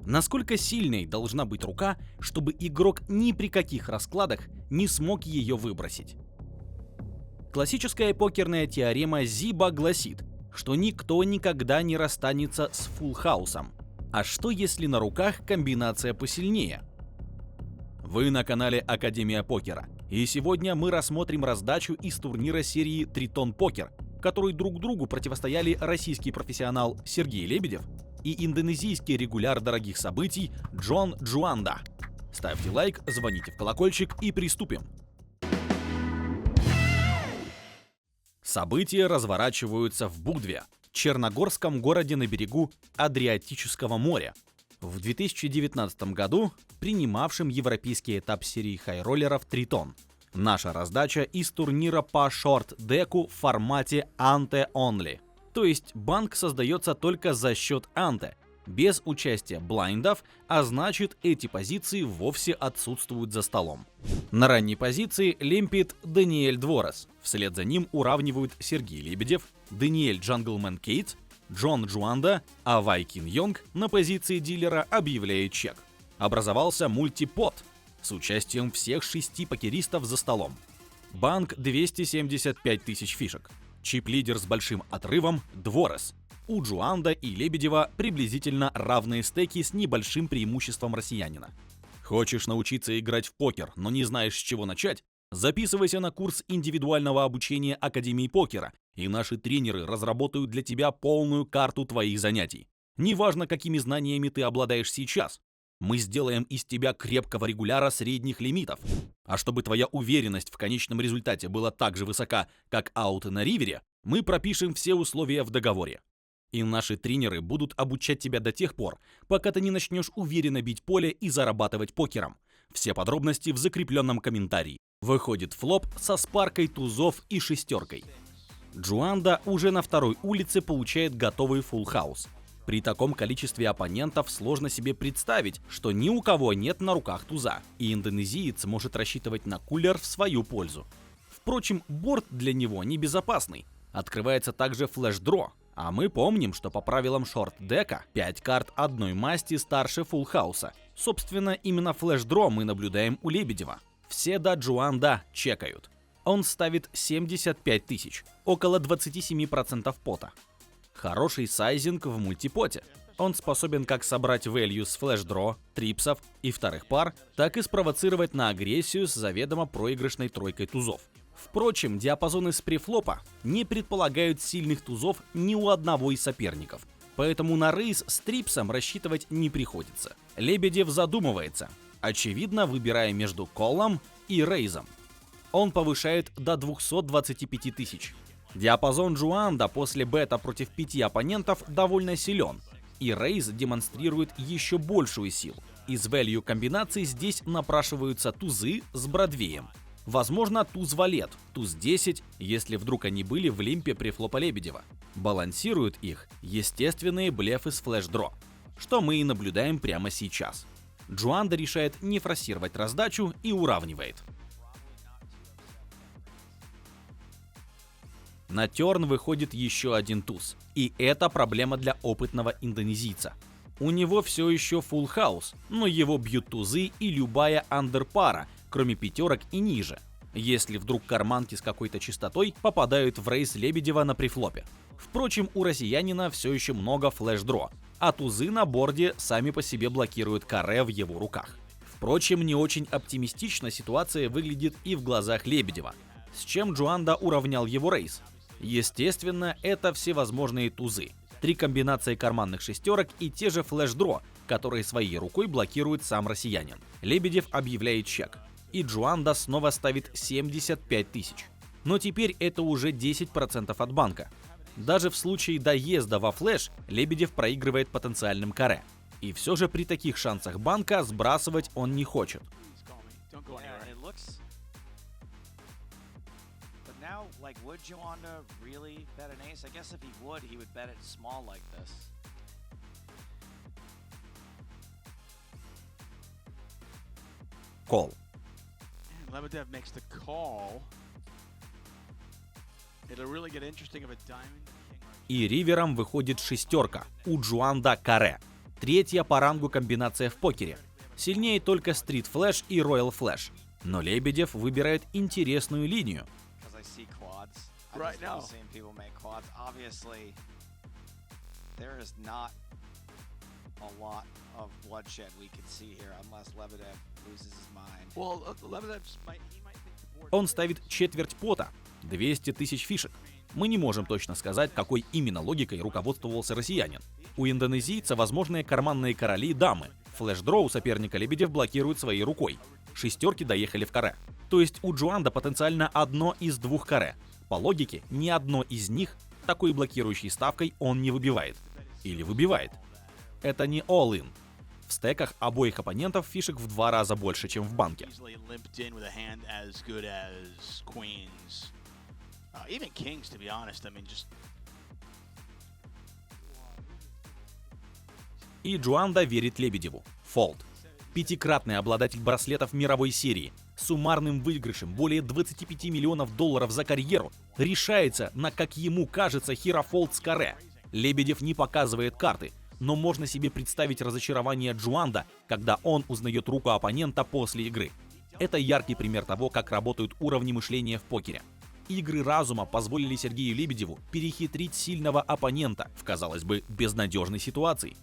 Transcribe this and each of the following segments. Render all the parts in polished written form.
Насколько сильной должна быть рука, чтобы игрок ни при каких раскладах не смог ее выбросить? Классическая покерная теорема Зиба гласит, что никто никогда не расстанется с фулл-хаусом. А что если на руках комбинация посильнее? Вы на канале Академия Покера, и сегодня мы рассмотрим раздачу из турнира серии Тритон Покер, в которой друг другу противостояли российский профессионал Сергей Лебедев и индонезийский регуляр дорогих событий Джон Джуанда. Ставьте лайк, звоните в колокольчик и приступим. События разворачиваются в Будве, черногорском городе на берегу Адриатического моря, в 2019 году принимавшем европейский этап серии хайроллеров Тритон. Наша раздача из турнира по шорт-деку в формате Ante Only. То есть банк создается только за счет анте, без участия блайндов, а значит эти позиции вовсе отсутствуют за столом. На ранней позиции лемпит Даниэль Дворес, вслед за ним уравнивают Сергей Лебедев, Даниэль Джанглмен Кейтс, Джон Джуанда, а Вай Кин Йонг на позиции дилера объявляет чек. Образовался мультипот с участием всех 6 покеристов за столом. Банк 275 тысяч фишек. Чип-лидер с большим отрывом Дворес. У Джуанда и Лебедева приблизительно равные стеки с небольшим преимуществом россиянина. Хочешь научиться играть в покер, но не знаешь, с чего начать? Записывайся на курс индивидуального обучения Академии Покера, и наши тренеры разработают для тебя полную карту твоих занятий. Неважно, какими знаниями ты обладаешь сейчас, мы сделаем из тебя крепкого регуляра средних лимитов. А чтобы твоя уверенность в конечном результате была так же высока, как ауты на ривере, мы пропишем все условия в договоре. И наши тренеры будут обучать тебя до тех пор, пока ты не начнешь уверенно бить поле и зарабатывать покером. Все подробности в закрепленном комментарии. Выходит флоп со спаркой тузов и шестеркой. Джуанда уже на второй улице получает готовый фулл-хаус. При таком количестве оппонентов сложно себе представить, что ни у кого нет на руках туза, и индонезиец может рассчитывать на кулер в свою пользу. Впрочем, борт для него небезопасный. Открывается также флеш-дро, а мы помним, что по правилам шорт-дека 5 карт одной масти старше фулл-хауса. Собственно, именно флеш-дро мы наблюдаем у Лебедева. Все до Джуанда чекают. Он ставит 75 тысяч, около 27% пота. Хороший сайзинг в мультипоте. Он способен как собрать value с флеш-дро, трипсов и вторых пар, так и спровоцировать на агрессию с заведомо проигрышной тройкой тузов. Впрочем, диапазоны с префлопа не предполагают сильных тузов ни у одного из соперников, поэтому на рейс с трипсом рассчитывать не приходится. Лебедев задумывается, очевидно выбирая между коллом и рейзом. Он повышает до 225 тысяч. Диапазон Джуанда после бета против 5 оппонентов довольно силен, и рейз демонстрирует еще большую силу. Из value комбинаций здесь напрашиваются тузы с Бродвеем. Возможно, туз-валет, туз-10, если вдруг они были в лимпе префлопа Лебедева. Балансируют их естественные блефы с флеш-дро, что мы и наблюдаем прямо сейчас. Джуанда решает не форсировать раздачу и уравнивает. На терн выходит еще один туз, и это проблема для опытного индонезийца. У него все еще фулл-хаус, но его бьют тузы и любая андерпара, кроме пятерок и ниже, если вдруг карманки с какой-то частотой попадают в рейс Лебедева на префлопе. Впрочем, у россиянина все еще много флеш-дро, а тузы на борде сами по себе блокируют каре в его руках. Впрочем, не очень оптимистично ситуация выглядит и в глазах Лебедева, с чем Джуанда уравнял его рейс. Естественно, это всевозможные тузы, 3 комбинации карманных шестерок и те же флеш-дро, которые своей рукой блокирует сам россиянин. Лебедев объявляет чек, и Джуанда снова ставит 75 тысяч. Но теперь это уже 10% от банка. Даже в случае доезда во флеш Лебедев проигрывает потенциальным каре. И все же при таких шансах банка сбрасывать он не хочет. Now, like, would Joanda really bet an ace? I guess if he would bet it small like this. Call. And Lebedev makes the call. It'll really get interesting if a diamond king or И ривером выходит шестерка, у Джуанда каре. Третья по рангу комбинация в покере. Сильнее только Street Flash и Royal Flash. Но Лебедев выбирает интересную линию. Because I see quads. Right I've now. seen people make quads. Obviously, there is not a lot of bloodshed we can see here unless Lebedev loses his mind. Well, Lebedev's might think the board. Он ставит четверть пота, 200 тысяч фишек. Мы не можем точно сказать, какой именно логикой руководствовался россиянин. У индонезийца возможные карманные короли и дамы. Флэш-дроу соперника Лебедев блокирует своей рукой. Шестерки доехали в каре. То есть у Джуанда потенциально одно из двух каре. По логике, ни одно из них такой блокирующей ставкой он не выбивает. Или выбивает. Это не all-in. В стеках обоих оппонентов фишек в 2 раза больше, чем в банке. Easily limped in with a hand as good as queens. Even kings, to be honest. I mean, just И Джуанда верит Лебедеву. Фолд. Пятикратный обладатель браслетов мировой серии, с суммарным выигрышем более 25 миллионов долларов за карьеру, решается на, как ему кажется, хирофолд с каре. Лебедев не показывает карты, но можно себе представить разочарование Джуанда, когда он узнает руку оппонента после игры. Это яркий пример того, как работают уровни мышления в покере. Игры разума позволили Сергею Лебедеву перехитрить сильного оппонента в, казалось бы, безнадежной ситуации.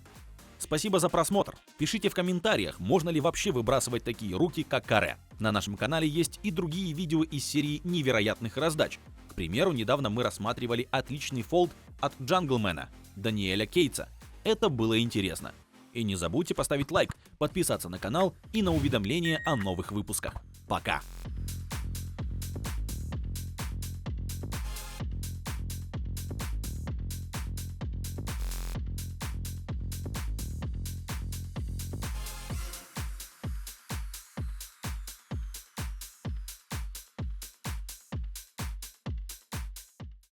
Спасибо за просмотр. Пишите в комментариях, можно ли вообще выбрасывать такие руки, как каре. На нашем канале есть и другие видео из серии невероятных раздач. К примеру, недавно мы рассматривали отличный фолд от Джанглмена, Даниэля Кейтса. Это было интересно. И не забудьте поставить лайк, подписаться на канал и на уведомления о новых выпусках. Пока!